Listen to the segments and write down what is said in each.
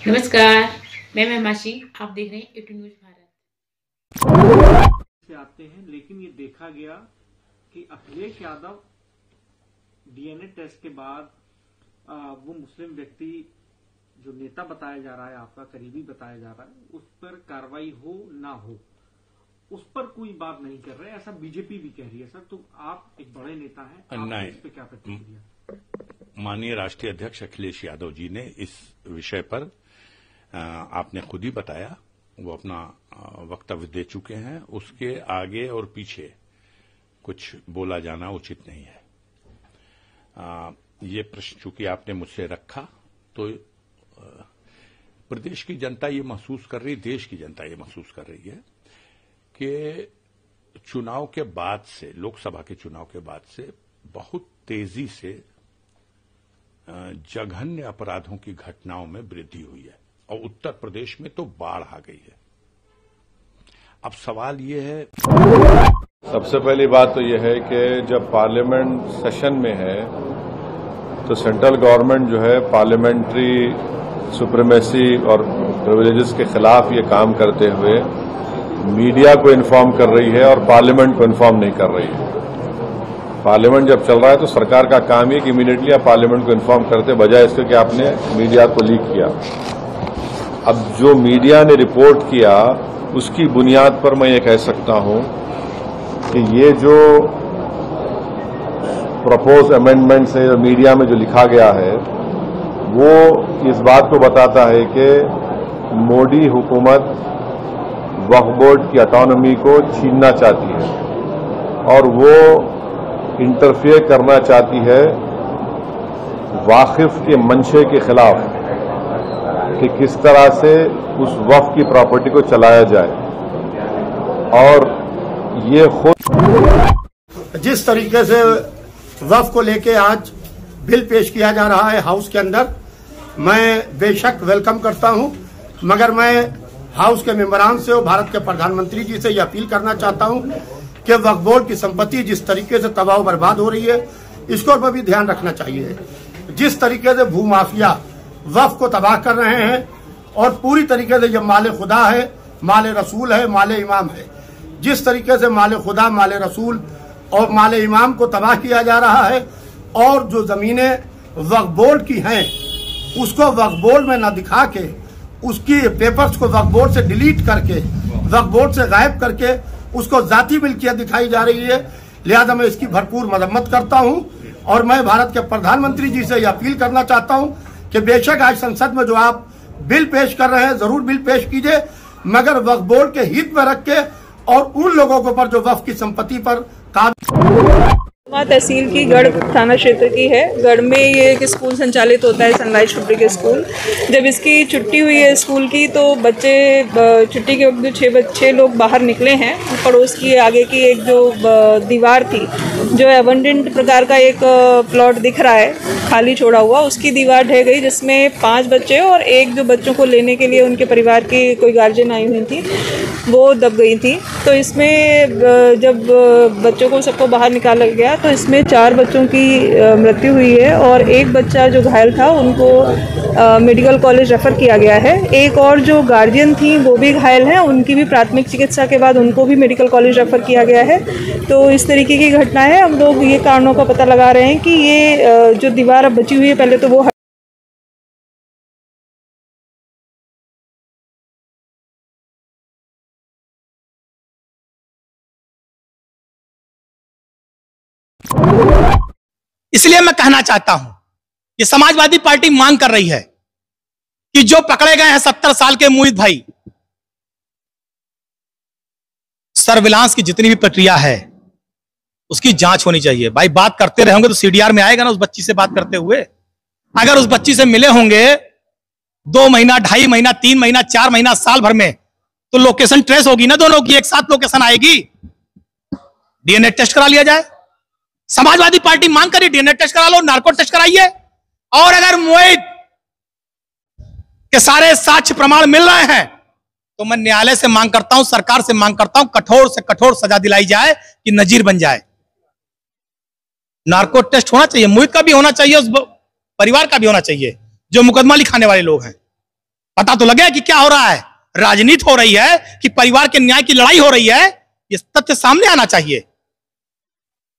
नमस्कार, मैं महिमाशी, आप देख रहे हैं ए2 न्यूज भारत। से आते हैं, लेकिन ये देखा गया कि अखिलेश यादव डीएनए टेस्ट के बाद वो मुस्लिम व्यक्ति जो नेता बताया जा रहा है, आपका करीबी बताया जा रहा है, उस पर कार्रवाई हो ना हो, उस पर कोई बात नहीं कर रहे, ऐसा बीजेपी भी कह रही है। सर, तो आप एक बड़े नेता हैं, आप इस पे क्या प्रतिक्रिया? माननीय राष्ट्रीय अध्यक्ष अखिलेश यादव जी ने इस विषय पर आपने खुद ही बताया, वो अपना वक्तव्य दे चुके हैं। उसके आगे और पीछे कुछ बोला जाना उचित नहीं है। ये प्रश्न चूंकि आपने मुझसे रखा, तो प्रदेश की जनता ये महसूस कर रही, देश की जनता ये महसूस कर रही है कि चुनाव के बाद से, लोकसभा के चुनाव के बाद से बहुत तेजी से जघन्य अपराधों की घटनाओं में वृद्धि हुई है और उत्तर प्रदेश में तो बाढ़ आ गई है। अब सवाल ये है, सबसे पहली बात तो यह है कि जब पार्लियामेंट सेशन में है तो सेंट्रल गवर्नमेंट जो है पार्लियामेंट्री सुप्रीमेसी और प्रिविलेजेस के खिलाफ ये काम करते हुए मीडिया को इन्फॉर्म कर रही है और पार्लियामेंट को इन्फॉर्म नहीं कर रही है। पार्लियामेंट जब चल रहा है तो सरकार का काम है कि इमीडिएटली आप पार्लियामेंट को इन्फॉर्म करते, बजाय इसके कि आपने मीडिया को लीक किया। अब जो मीडिया ने रिपोर्ट किया उसकी बुनियाद पर मैं ये कह सकता हूं कि ये जो प्रपोज अमेंडमेंट है, मीडिया में जो लिखा गया है, वो इस बात को बताता है कि मोदी हुकूमत वक्फ बोर्ड की ऑटोनॉमी को छीनना चाहती है और वो इंटरफेयर करना चाहती है वाकिफ के मंशे के खिलाफ कि किस तरह से उस वक्फ की प्रॉपर्टी को चलाया जाए। और ये खुद जिस तरीके से वक्फ को लेके आज बिल पेश किया जा रहा है हाउस के अंदर, मैं बेशक वेलकम करता हूं, मगर मैं हाउस के मेंबरान से और भारत के प्रधानमंत्री जी से यह अपील करना चाहता हूं कि वक्फ बोर्ड की संपत्ति जिस तरीके से तबाह बर्बाद हो रही है, इसको पर भी ध्यान रखना चाहिए। जिस तरीके से भूमाफिया वक्फ को तबाह कर रहे हैं और पूरी तरीके से यह माले खुदा है, माले रसूल है, माले इमाम है, जिस तरीके से माले खुदा, माले रसूल और माले इमाम को तबाह किया जा रहा है और जो जमीनें वक्फ बोर्ड की हैं उसको वक्फ बोर्ड में न दिखा के, उसकी पेपर्स को वक्फ बोर्ड से डिलीट करके, वक्फ बोर्ड से गायब करके उसको जाती मिल्कियत दिखाई जा रही है। लिहाजा मैं इसकी भरपूर मजम्मत करता हूं और मैं भारत के प्रधानमंत्री जी से यह अपील करना चाहता हूं कि बेशक आज संसद में जो आप बिल पेश कर रहे हैं, जरूर बिल पेश कीजिए, मगर वक्फ बोर्ड के हित में रख के और उन लोगों के ऊपर जो वक्फ की संपत्ति पर तहसील की गढ़ थाना क्षेत्र की है। गढ़ में ये एक स्कूल संचालित होता है, सनलाइट पब्लिक स्कूल। जब इसकी छुट्टी हुई है स्कूल की, तो बच्चे छुट्टी के वक्त 6 लोग बाहर निकले हैं। पड़ोस की आगे की एक जो दीवार थी, जो एबंडेंट प्रकार का एक प्लॉट दिख रहा है खाली छोड़ा हुआ, उसकी दीवार ढह गई, जिसमें 5 बच्चे और एक जो बच्चों को लेने के लिए उनके परिवार की कोई गार्जियन आई हुई थी, वो दब गई थी। तो इसमें जब बच्चों को सबको बाहर निकाला गया तो इसमें 4 बच्चों की मृत्यु हुई है और एक बच्चा जो घायल था उनको मेडिकल कॉलेज रेफर किया गया है। एक और जो गार्जियन थी वो भी घायल हैं, उनकी भी प्राथमिक चिकित्सा के बाद उनको भी मेडिकल कॉलेज रेफर किया गया है। तो इस तरीके की घटना है। हम लोग ये कारणों का पता लगा रहे हैं कि ये जो दीवार अब बची हुई है, पहले तो वो इसलिए मैं कहना चाहता हूं कि समाजवादी पार्टी मांग कर रही है कि जो पकड़े गए हैं 70 साल के मोहित भाई, सर्विलांस की जितनी भी प्रक्रिया है उसकी जांच होनी चाहिए। भाई बात करते रहेंगे तो सीडीआर में आएगा ना उस बच्ची से बात करते हुए। अगर उस बच्ची से मिले होंगे 2 महीना, 2.5 महीना, 3 महीना, 4 महीना, साल भर में, तो लोकेशन ट्रेस होगी ना, दोनों की एक साथ लोकेशन आएगी। डीएनए टेस्ट करा लिया जाए। समाजवादी पार्टी मांग करिए, डीएनए टेस्ट करा लो, नार्को टेस्ट कराइए। और अगर मोहित के सारे साक्ष्य प्रमाण मिल रहे हैं तो मैं न्यायालय से मांग करता हूं, सरकार से मांग करता हूं, कठोर से कठोर सजा दिलाई जाए कि नजीर बन जाए। नार्को टेस्ट होना चाहिए, मोहित का भी होना चाहिए, उस परिवार का भी होना चाहिए जो मुकदमा लिखाने वाले लोग हैं। पता तो लगे कि क्या हो रहा है। राजनीति हो रही है कि परिवार के न्याय की लड़ाई हो रही है, ये तथ्य सामने आना चाहिए।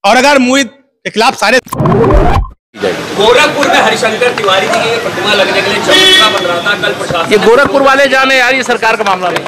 और अगर मोहित के खिलाफ सारे गोरखपुर में हरिशंकर तिवारी जी की प्रतिमा लगने के लिए चबूतरा बन रहा था, कल प्रशासन ये गोरखपुर वाले जाने यार, ये सरकार का मामला नहीं।